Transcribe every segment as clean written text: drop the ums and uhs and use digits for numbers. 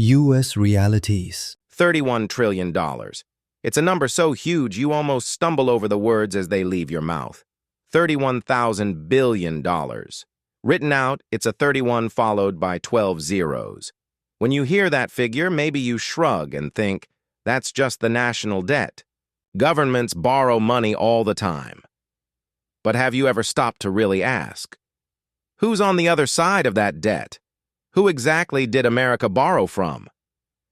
U.S. realities. $31 trillion. It's a number so huge you almost stumble over the words as they leave your mouth. $31,000 billion. Written out, it's a 31 followed by 12 zeros. When you hear that figure, maybe you shrug and think, that's just the national debt. Governments borrow money all the time. But have you ever stopped to really ask? Who's on the other side of that debt? Who exactly did America borrow from?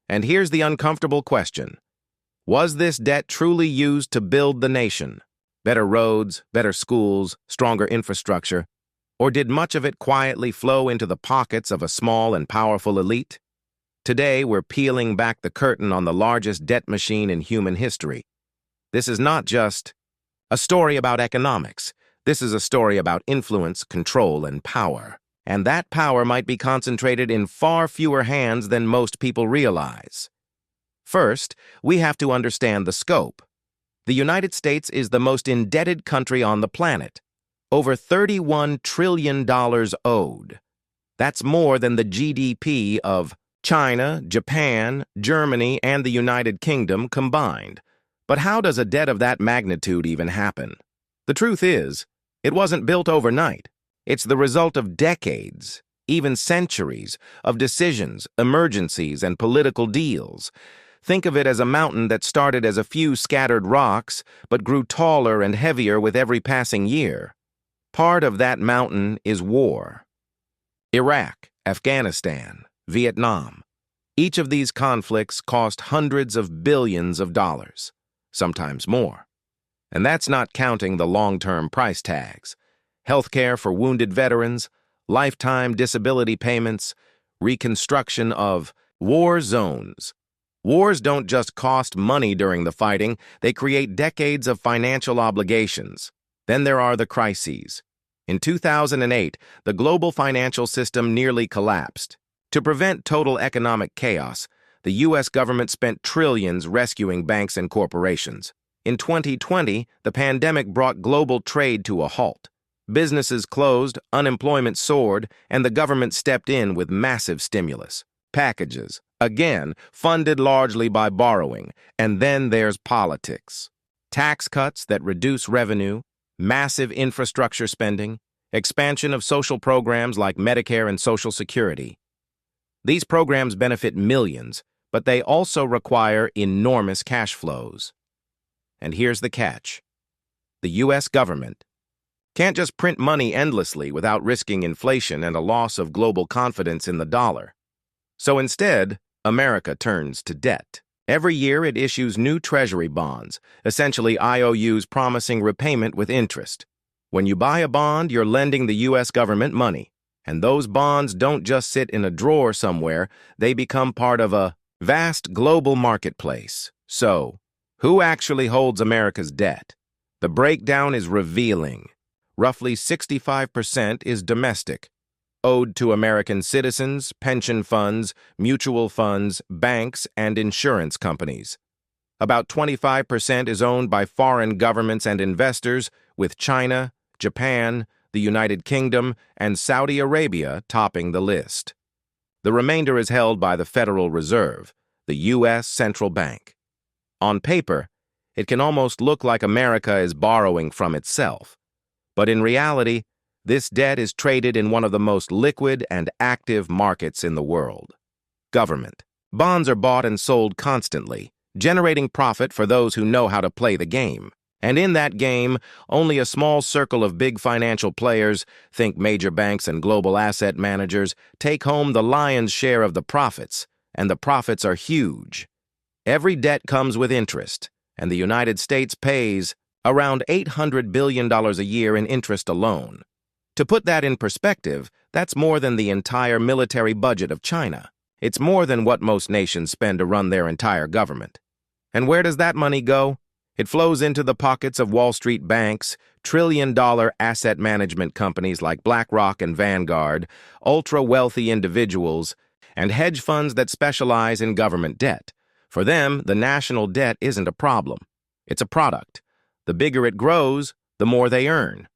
And here's the uncomfortable question. Was this debt truly used to build the nation? Better roads, better schools, stronger infrastructure? Or did much of it quietly flow into the pockets of a small and powerful elite? Today, we're peeling back the curtain on the largest debt machine in human history. This is not just a story about economics. This is a story about influence, control, and power. And that power might be concentrated in far fewer hands than most people realize. First, we have to understand the scope. The United States is the most indebted country on the planet. Over $31 trillion owed. That's more than the GDP of China, Japan, Germany, and the United Kingdom combined. But how does a debt of that magnitude even happen? The truth is, it wasn't built overnight. It's the result of decades, even centuries, of decisions, emergencies, and political deals. Think of it as a mountain that started as a few scattered rocks, but grew taller and heavier with every passing year. Part of that mountain is war. Iraq, Afghanistan, Vietnam. Each of these conflicts cost hundreds of billions of dollars, sometimes more. And that's not counting the long-term price tags. Healthcare for wounded veterans, lifetime disability payments, reconstruction of war zones. Wars don't just cost money during the fighting, they create decades of financial obligations. Then there are the crises. In 2008, the global financial system nearly collapsed. To prevent total economic chaos, the U.S. government spent trillions rescuing banks and corporations. In 2020, the pandemic brought global trade to a halt. Businesses closed, unemployment soared, and the government stepped in with massive stimulus packages, again, funded largely by borrowing. And then there's politics. Tax cuts that reduce revenue, massive infrastructure spending, expansion of social programs like Medicare and Social Security. These programs benefit millions, but they also require enormous cash flows. And here's the catch. The U.S. government can't just print money endlessly without risking inflation and a loss of global confidence in the dollar. So instead, America turns to debt. Every year it issues new treasury bonds, essentially IOUs promising repayment with interest. When you buy a bond, you're lending the U.S. government money. And those bonds don't just sit in a drawer somewhere, they become part of a vast global marketplace. So, who actually holds America's debt? The breakdown is revealing. Roughly 65% is domestic, owed to American citizens, pension funds, mutual funds, banks, and insurance companies. About 25% is owned by foreign governments and investors, with China, Japan, the United Kingdom, and Saudi Arabia topping the list. The remainder is held by the Federal Reserve, the U.S. Central Bank. On paper, it can almost look like America is borrowing from itself. But in reality, this debt is traded in one of the most liquid and active markets in the world. Government. Bonds are bought and sold constantly, generating profit for those who know how to play the game. And in that game, only a small circle of big financial players, think major banks and global asset managers, take home the lion's share of the profits, and the profits are huge. Every debt comes with interest, and the United States pays around $800 billion a year in interest alone. To put that in perspective, that's more than the entire military budget of China. It's more than what most nations spend to run their entire government. And where does that money go? It flows into the pockets of Wall Street banks, trillion-dollar asset management companies like BlackRock and Vanguard, ultra-wealthy individuals, and hedge funds that specialize in government debt. For them, the national debt isn't a problem. It's a product. The bigger it grows, the more they earn.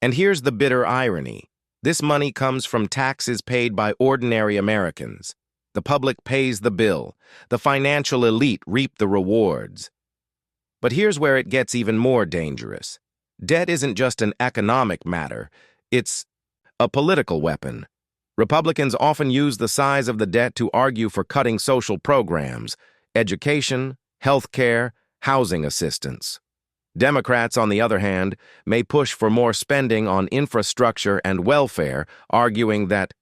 And here's the bitter irony. This money comes from taxes paid by ordinary Americans. The public pays the bill. The financial elite reap the rewards. But here's where it gets even more dangerous. Debt isn't just an economic matter. It's a political weapon. Republicans often use the size of the debt to argue for cutting social programs, education, health care, housing assistance. Democrats, on the other hand, may push for more spending on infrastructure and welfare, arguing that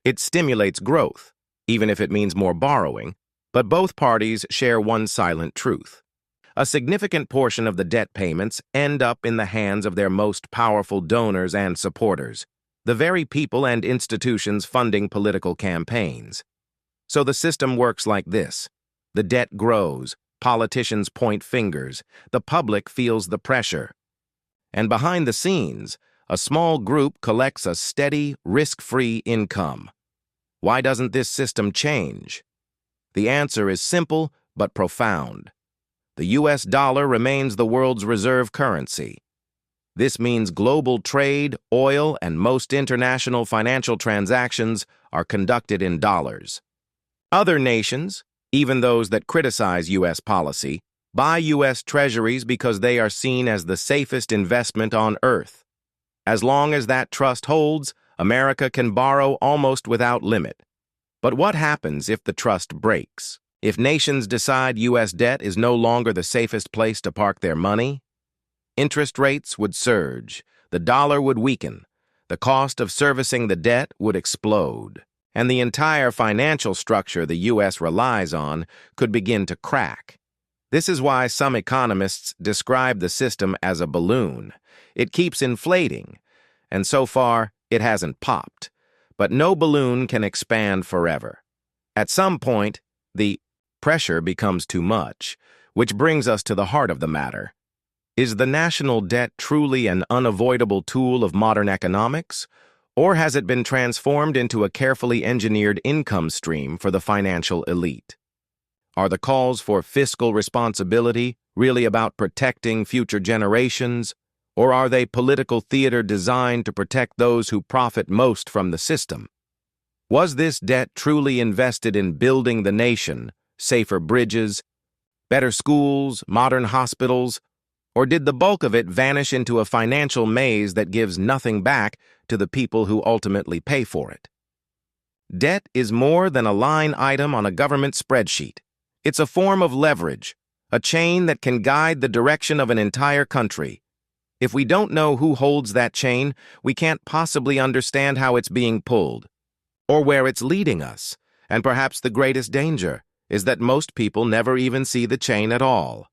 it stimulates growth, even if it means more borrowing. But both parties share one silent truth. A significant portion of the debt payments end up in the hands of their most powerful donors and supporters, the very people and institutions funding political campaigns. So the system works like this. The debt grows, politicians point fingers, the public feels the pressure. And behind the scenes, a small group collects a steady, risk-free income. Why doesn't this system change? The answer is simple but profound. The US dollar remains the world's reserve currency. This means global trade, oil, and most international financial transactions are conducted in dollars. Other nations, even those that criticize U.S. policy, buy U.S. treasuries because they are seen as the safest investment on earth. As long as that trust holds, America can borrow almost without limit. But what happens if the trust breaks? If nations decide U.S. debt is no longer the safest place to park their money? Interest rates would surge, the dollar would weaken, the cost of servicing the debt would explode, and the entire financial structure the U.S. relies on could begin to crack. This is why some economists describe the system as a balloon. It keeps inflating, and so far, it hasn't popped. But no balloon can expand forever. At some point, the pressure becomes too much, which brings us to the heart of the matter. Is the national debt truly an unavoidable tool of modern economics, or has it been transformed into a carefully engineered income stream for the financial elite? Are the calls for fiscal responsibility really about protecting future generations, or are they political theater designed to protect those who profit most from the system? Was this debt truly invested in building the nation, safer bridges, better schools, modern hospitals, or did the bulk of it vanish into a financial maze that gives nothing back to the people who ultimately pay for it? Debt is more than a line item on a government spreadsheet. It's a form of leverage, a chain that can guide the direction of an entire country. If we don't know who holds that chain, we can't possibly understand how it's being pulled, or where it's leading us. And perhaps the greatest danger is that most people never even see the chain at all.